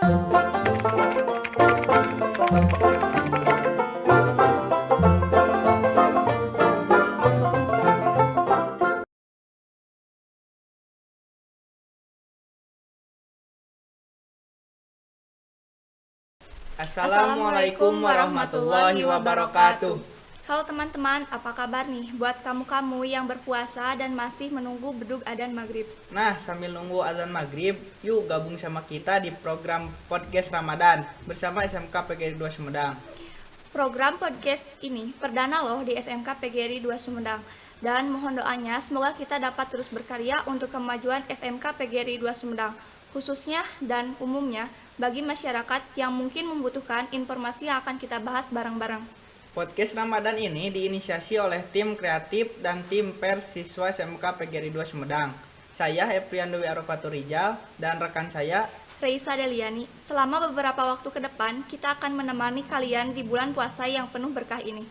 Assalamualaikum warahmatullahi wabarakatuh. Halo teman-teman, apa kabar nih buat kamu-kamu yang berpuasa dan masih menunggu bedug adzan maghrib? Nah, sambil nunggu azan maghrib, yuk gabung sama kita di program podcast Ramadan bersama SMK PGRI 2 Sumedang. Program podcast ini perdana loh di SMK PGRI 2 Sumedang. Dan mohon doanya semoga kita dapat terus berkarya untuk kemajuan SMK PGRI 2 Sumedang, khususnya dan umumnya bagi masyarakat yang mungkin membutuhkan informasi yang akan kita bahas bareng-bareng. Podcast Ramadan ini diinisiasi oleh tim kreatif dan tim pers siswa SMK PGRI 2 Sumedang. Saya Eprian Dewi Arofatur Rijal dan rekan saya Reisa Deliani. Selama beberapa waktu ke depan, kita akan menemani kalian di bulan puasa yang penuh berkah ini.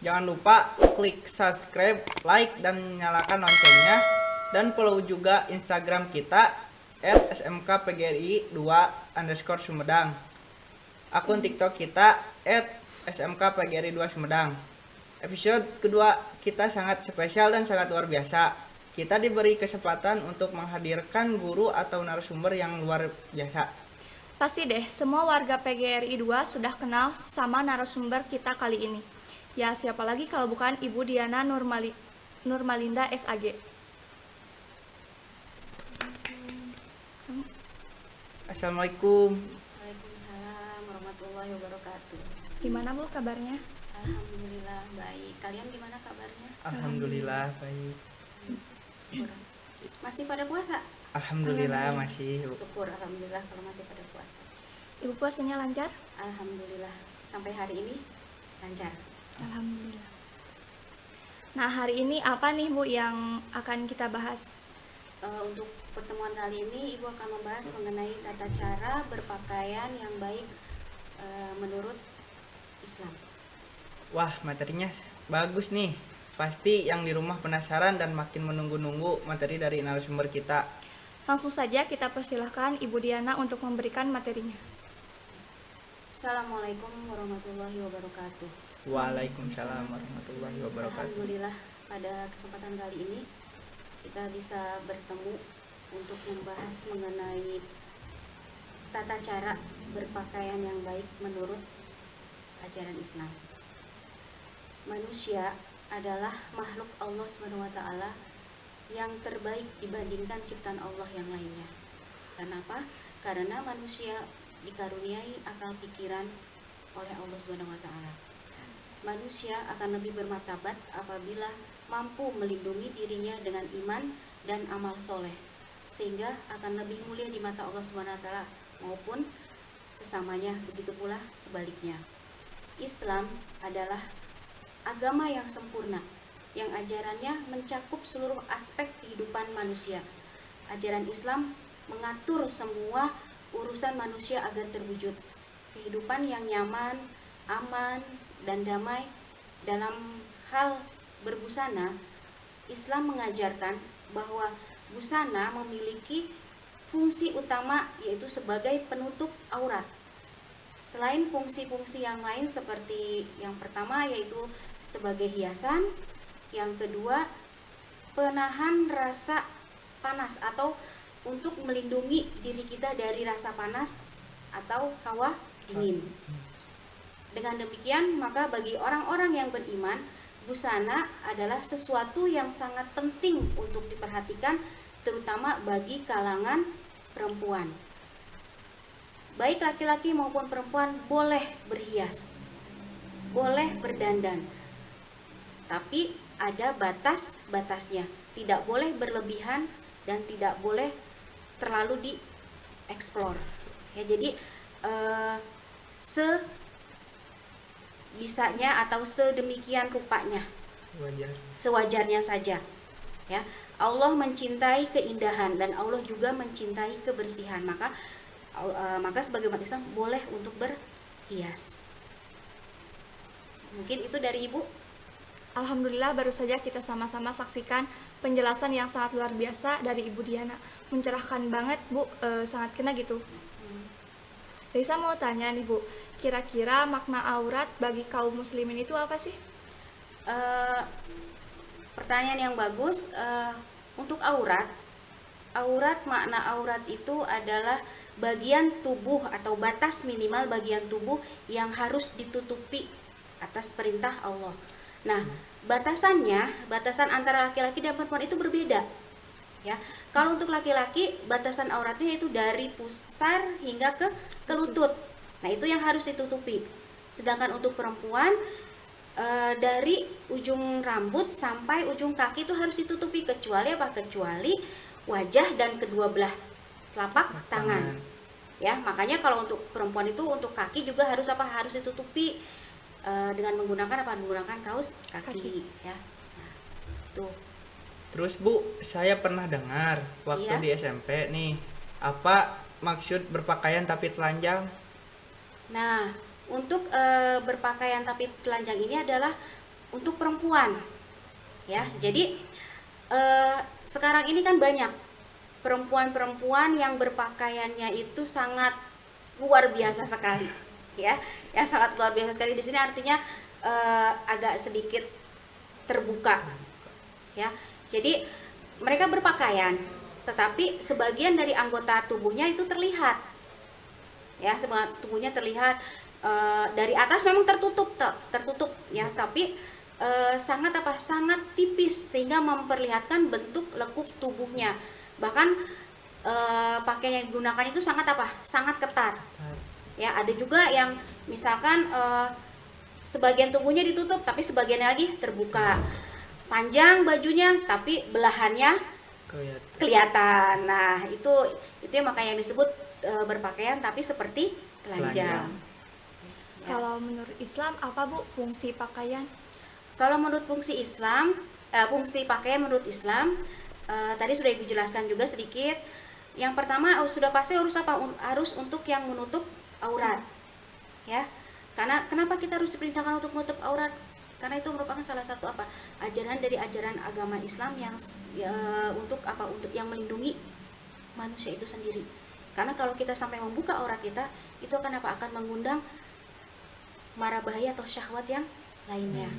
Jangan lupa klik subscribe, like, dan nyalakan loncengnya. Dan follow juga Instagram kita @smkpgri2_Sumedang. Akun TikTok kita @smkpgri2 Sumedang. Episode kedua kita sangat spesial dan sangat luar biasa. Kita diberi kesempatan untuk menghadirkan guru atau narasumber yang luar biasa. Pasti deh, semua warga PGRI 2 sudah kenal sama narasumber kita kali ini. Ya, siapa lagi kalau bukan Ibu Diana Nurmalinda SAG. Assalamualaikum. Waalaikumsalam warahmatullahi wabarakatuh. Gimana Bu kabarnya? Alhamdulillah baik. Kalian gimana kabarnya? Alhamdulillah baik. Syukur. Masih pada puasa? Alhamdulillah masih. Syukur alhamdulillah kalau masih pada puasa. Ibu puasanya lancar? Alhamdulillah sampai hari ini lancar. Alhamdulillah. Nah, hari ini apa nih Bu yang akan kita bahas? Untuk pertemuan kali ini Ibu akan membahas mengenai tata cara berpakaian yang baik menurut Islam. Wah, materinya bagus nih. Pasti yang di rumah penasaran dan makin menunggu-nunggu materi dari narasumber kita. Langsung saja kita persilahkan Ibu Diana untuk memberikan materinya. Assalamualaikum warahmatullahi wabarakatuh. Waalaikumsalam warahmatullahi wabarakatuh. Alhamdulillah pada kesempatan kali ini kita bisa bertemu untuk membahas mengenai tata cara berpakaian yang baik menurut ajaran Islam. Manusia adalah makhluk Allah SWT yang terbaik dibandingkan ciptaan Allah yang lainnya. Kenapa? Karena manusia dikaruniai akal pikiran oleh Allah SWT. Manusia akan lebih bermartabat apabila mampu melindungi dirinya dengan iman dan amal soleh, sehingga akan lebih mulia di mata Allah SWT maupun sesamanya, begitu pula sebaliknya. Islam adalah agama yang sempurna, yang ajarannya mencakup seluruh aspek kehidupan manusia. Ajaran Islam mengatur semua urusan manusia agar terwujud kehidupan yang nyaman, aman, dan damai. Dalam hal berbusana, Islam mengajarkan bahwa busana memiliki fungsi utama, yaitu sebagai penutup aurat. Selain fungsi-fungsi yang lain seperti yang pertama yaitu sebagai hiasan, yang kedua penahan rasa panas atau untuk melindungi diri kita dari rasa panas atau hawa dingin. Dengan demikian, maka bagi orang-orang yang beriman, busana adalah sesuatu yang sangat penting untuk diperhatikan, terutama bagi kalangan perempuan. Baik laki-laki maupun perempuan boleh berhias, boleh berdandan, tapi ada batas-batasnya. Tidak boleh berlebihan dan tidak boleh terlalu dieksplor. Ya, jadi sebisanya atau sedemikian rupanya, sewajarnya saja. Ya, Allah mencintai keindahan dan Allah juga mencintai kebersihan. Maka sebagai umat Islam boleh untuk berhias. Mungkin itu dari Ibu. Alhamdulillah baru saja kita sama-sama saksikan penjelasan yang sangat luar biasa dari Ibu Diana. Mencerahkan banget Bu, sangat kena gitu. Risa mau tanya nih Bu, kira-kira makna aurat bagi kaum muslimin itu apa sih? Eh, Pertanyaan yang bagus. Untuk aurat, makna aurat itu adalah bagian tubuh atau batas minimal bagian tubuh yang harus ditutupi atas perintah Allah. Nah, batasan antara laki-laki dan perempuan itu berbeda. Ya, kalau untuk laki-laki batasan auratnya itu dari pusar hingga ke lutut. Nah, itu yang harus ditutupi. Sedangkan untuk perempuan dari ujung rambut sampai ujung kaki itu harus ditutupi, kecuali wajah dan kedua belah telapak tangan. Ya, makanya kalau untuk perempuan itu untuk kaki juga harus ditutupi dengan menggunakan kaos kaki. Ya. Nah, itu. Terus Bu, saya pernah dengar waktu Iya. di SMP nih, apa maksud berpakaian tapi telanjang? Nah, untuk berpakaian tapi telanjang ini adalah untuk perempuan, ya. Jadi sekarang ini kan banyak perempuan-perempuan yang berpakaiannya itu sangat luar biasa sekali, ya, sangat luar biasa sekali. Di sini artinya agak sedikit terbuka, ya. Jadi mereka berpakaian, tetapi sebagian dari anggota tubuhnya itu terlihat, ya, sebagian tubuhnya terlihat. Dari atas memang tertutup ya, tapi sangat tipis sehingga memperlihatkan bentuk lekuk tubuhnya. Bahkan pakaian yang digunakan itu sangat ketat. Ya, ada juga yang misalkan sebagian tubuhnya ditutup tapi sebagiannya lagi terbuka. Panjang bajunya tapi belahannya kelihatan. Nah, itu makanya yang disebut berpakaian tapi seperti telanjang. Kalau menurut Islam apa Bu fungsi pakaian? Kalau menurut fungsi pakaian menurut Islam, tadi sudah Ibu jelaskan juga sedikit. Yang pertama sudah pasti harus apa? Harus untuk yang menutup aurat, ya. Karena kenapa kita harus diperintahkan untuk menutup aurat? Karena itu merupakan salah satu ajaran dari ajaran agama Islam yang untuk yang melindungi manusia itu sendiri. Karena kalau kita sampai membuka aurat kita, itu akan mengundang mara bahaya atau syahwat yang lainnya.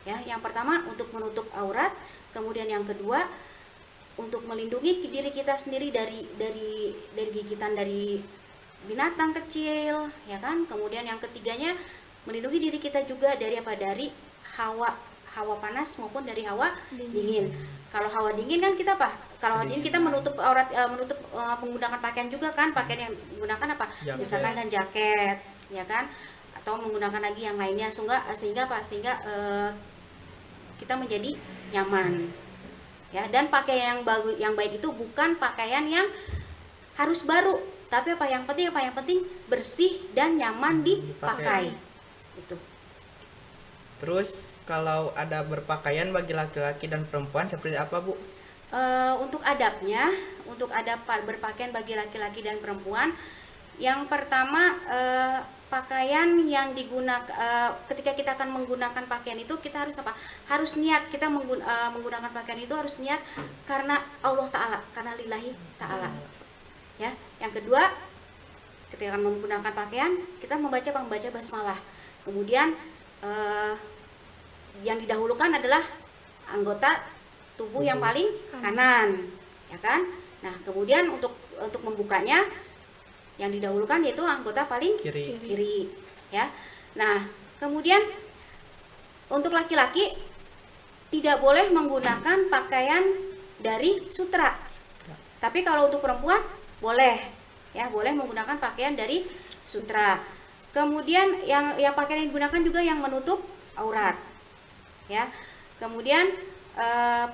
Ya, yang pertama untuk menutup aurat, kemudian yang kedua untuk melindungi diri kita sendiri dari gigitan dari binatang kecil, ya kan? Kemudian yang ketiganya melindungi diri kita juga dari hawa panas maupun dari hawa dingin. Kalau hawa dingin kan kita Kalau hawa dingin kita menutup aurat, menggunakan pakaian juga kan? Pakaian yang menggunakan misalkan kan jaket, ya kan? Atau menggunakan lagi yang lainnya sehingga kita menjadi nyaman, ya. Dan pakaian yang baik itu bukan pakaian yang harus baru, tapi yang penting bersih dan nyaman dipakai. Itu. Terus kalau ada berpakaian bagi laki-laki dan perempuan seperti apa Bu? Untuk adab berpakaian bagi laki-laki dan perempuan, yang pertama pakaian yang digunakan ketika kita akan menggunakan pakaian itu kita harus niat. Kita menggunakan pakaian itu harus niat karena Allah Ta'ala, karena lillahi ta'ala, ya. Yang kedua, ketika akan menggunakan pakaian kita membaca basmalah. Kemudian yang didahulukan adalah anggota tubuh yang paling kanan, ya kan. Nah, kemudian untuk membukanya yang didahulukan yaitu anggota paling kiri, ya. Nah, kemudian untuk laki-laki tidak boleh menggunakan pakaian dari sutra. Tapi kalau untuk perempuan boleh, ya, boleh menggunakan pakaian dari sutra. Kemudian yang pakaian yang digunakan juga yang menutup aurat, ya. Kemudian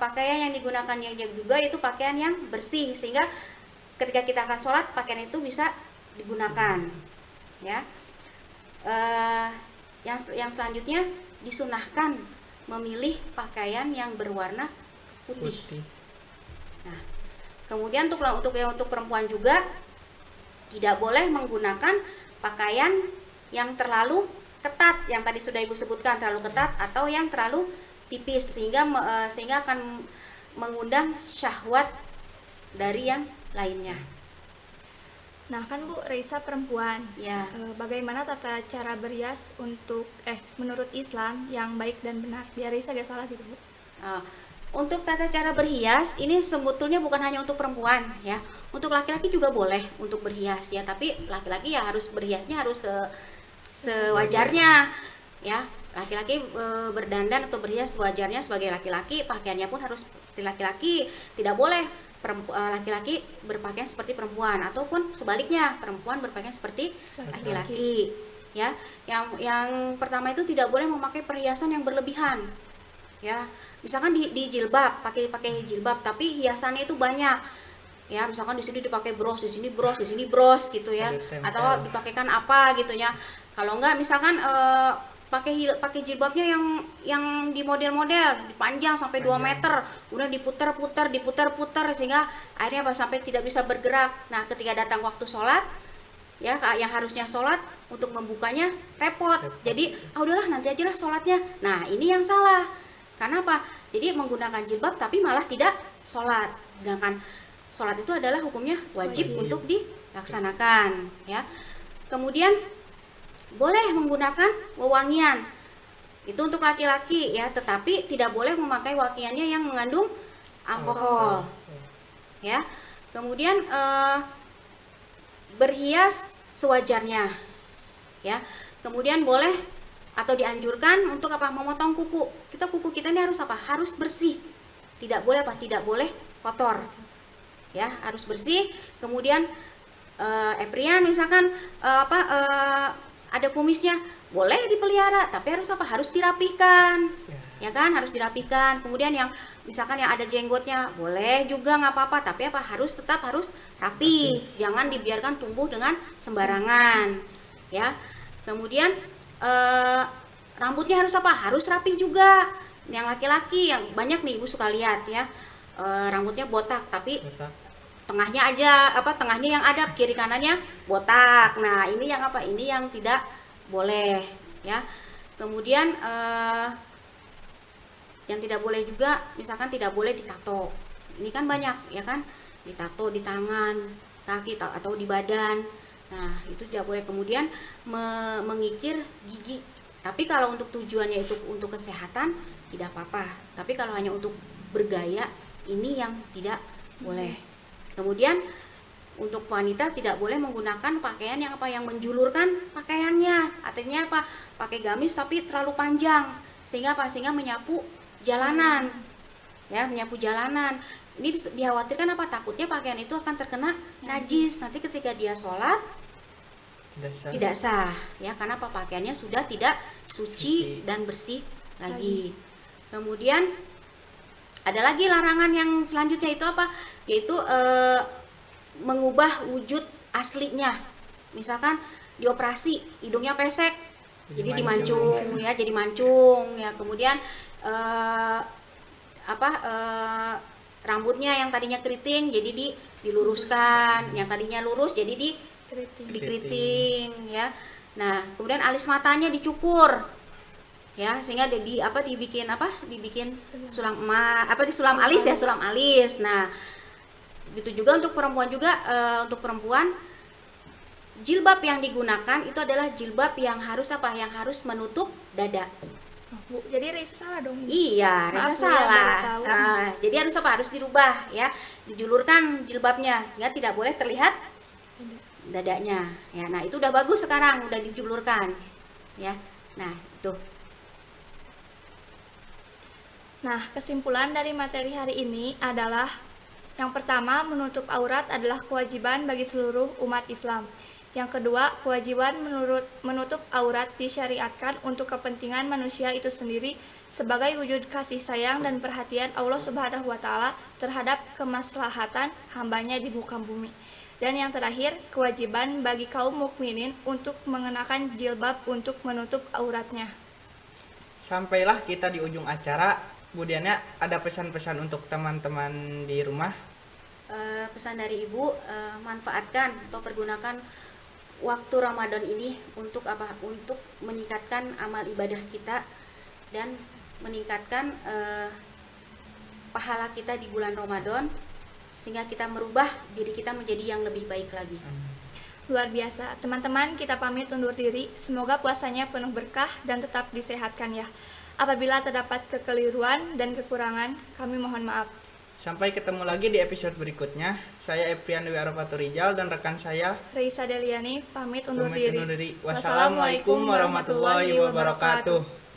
pakaian yang digunakan juga itu pakaian yang bersih sehingga ketika kita akan sholat pakaian itu bisa digunakan, ya. Yang selanjutnya disunahkan memilih pakaian yang berwarna putih. Nah, kemudian untuk perempuan juga tidak boleh menggunakan pakaian yang terlalu ketat, yang tadi sudah Ibu sebutkan, terlalu ketat atau yang terlalu tipis sehingga akan mengundang syahwat dari yang lainnya. Nah, kan Bu Reisa perempuan. Ya. Bagaimana tata cara berhias menurut Islam yang baik dan benar? Biar Reisa gak salah gitu, Bu. Untuk tata cara berhias ini sebetulnya bukan hanya untuk perempuan ya. Untuk laki-laki juga boleh untuk berhias ya, tapi laki-laki ya harus berhiasnya harus sewajarnya ya. Laki-laki berdandan atau berhias sewajarnya sebagai laki-laki, pakaiannya pun harus seperti laki-laki, tidak boleh laki-laki berpakaian seperti perempuan ataupun sebaliknya perempuan berpakaian seperti laki-laki ya. Yang pertama itu tidak boleh memakai perhiasan yang berlebihan ya. Misalkan di jilbab, pakai jilbab tapi hiasannya itu banyak ya, misalkan di sini dipakai bros, di sini bros, di sini bros gitu ya, atau dipakaikan apa gitu ya. Kalau enggak misalkan pakai jilbabnya yang di model-model panjang sampai 2 meter, udah diputar-putar sehingga akhirnya sampai tidak bisa bergerak. Nah, ketika datang waktu sholat ya, yang harusnya sholat untuk membukanya repot. Jadi udahlah nanti aja lah sholatnya. Nah, ini yang salah. Karena apa? Jadi menggunakan jilbab tapi malah tidak sholat. Sedangkan sholat itu adalah hukumnya wajib untuk dilaksanakan ya. Kemudian boleh menggunakan wewangian. Itu untuk laki-laki ya, tetapi tidak boleh memakai wakiannya yang mengandung alkohol. Ya. Kemudian berhias sewajarnya. Ya. Kemudian boleh atau dianjurkan untuk apa? Memotong kuku. Kuku kita ini harus apa? Harus bersih. Tidak boleh apa? Tidak boleh kotor. Ya, harus bersih. Kemudian Eprian misalkan ada kumisnya, boleh dipelihara, tapi harus apa? Harus dirapikan. Ya kan? Harus dirapikan. Kemudian yang misalkan yang ada jenggotnya, boleh juga nggak apa-apa, tapi apa? Tetap harus rapi. Jangan dibiarkan tumbuh dengan sembarangan. Ya. Kemudian rambutnya harus apa? Harus rapi juga. Yang laki-laki yang banyak nih Ibu suka lihat ya, rambutnya botak tapi tengahnya yang ada, kiri kanannya botak. Nah, ini yang apa? Ini yang tidak boleh ya. Kemudian yang tidak boleh juga misalkan tidak boleh ditato. Ini kan banyak ya kan? Ditato di tangan, kaki atau di badan. Nah, itu tidak boleh. Kemudian mengikir gigi. Tapi kalau untuk tujuannya itu untuk kesehatan tidak apa-apa. Tapi kalau hanya untuk bergaya, ini yang tidak boleh. Kemudian untuk wanita tidak boleh menggunakan pakaian yang yang menjulurkan pakaiannya. Artinya apa? Pakai gamis tapi terlalu panjang sehingga menyapu jalanan. Ya, menyapu jalanan. Ini dikhawatirkan apa? Takutnya pakaian itu akan terkena najis. Nanti ketika dia sholat tidak sah ya, karena pakaiannya sudah tidak suci dan bersih lagi. Kemudian ada lagi larangan yang selanjutnya itu apa? Yaitu mengubah wujud aslinya. Misalkan dioperasi hidungnya pesek jadi dimancung ya, jadi mancung ya. Kemudian rambutnya yang tadinya keriting jadi diluruskan, yang tadinya lurus jadi dikeriting ya. Nah, kemudian alis matanya dicukur ya, sehingga dibikin sulam emas, disulam alis ya, sulam alis. Nah, begitu juga untuk perempuan juga. Untuk perempuan jilbab yang digunakan itu adalah jilbab yang harus yang harus menutup dada. Bu, jadi Reisa salah dong. Iya, Reisa salah. Nah, jadi harus dirubah ya, dijulurkan jilbabnya ya, tidak boleh terlihat dadanya ya. Nah, itu udah bagus sekarang, udah dijulurkan ya. Nah, itu. Nah, kesimpulan dari materi hari ini adalah yang pertama, menutup aurat adalah kewajiban bagi seluruh umat Islam. Yang kedua, kewajiban menutup aurat disyariatkan untuk kepentingan manusia itu sendiri sebagai wujud kasih sayang dan perhatian Allah Subhanahu wa taala terhadap kemaslahatan hambanya di muka bumi. Dan yang terakhir, kewajiban bagi kaum mukminin untuk mengenakan jilbab untuk menutup auratnya. Sampailah kita di ujung acara. Bu Diana, ada pesan-pesan untuk teman-teman di rumah? Pesan dari Ibu, manfaatkan atau pergunakan waktu Ramadan ini untuk Untuk meningkatkan amal ibadah kita dan meningkatkan pahala kita di bulan Ramadan, sehingga kita merubah diri kita menjadi yang lebih baik lagi. Luar biasa. Teman-teman, kita pamit undur diri. Semoga puasanya penuh berkah dan tetap disehatkan ya. Apabila terdapat kekeliruan dan kekurangan, kami mohon maaf. Sampai ketemu lagi di episode berikutnya. Saya Eprian Dwi Arafaturijal dan rekan saya Reisa Deliani pamit undur pamit diri. undur diri. Wassalamualaikum warahmatullahi wabarakatuh.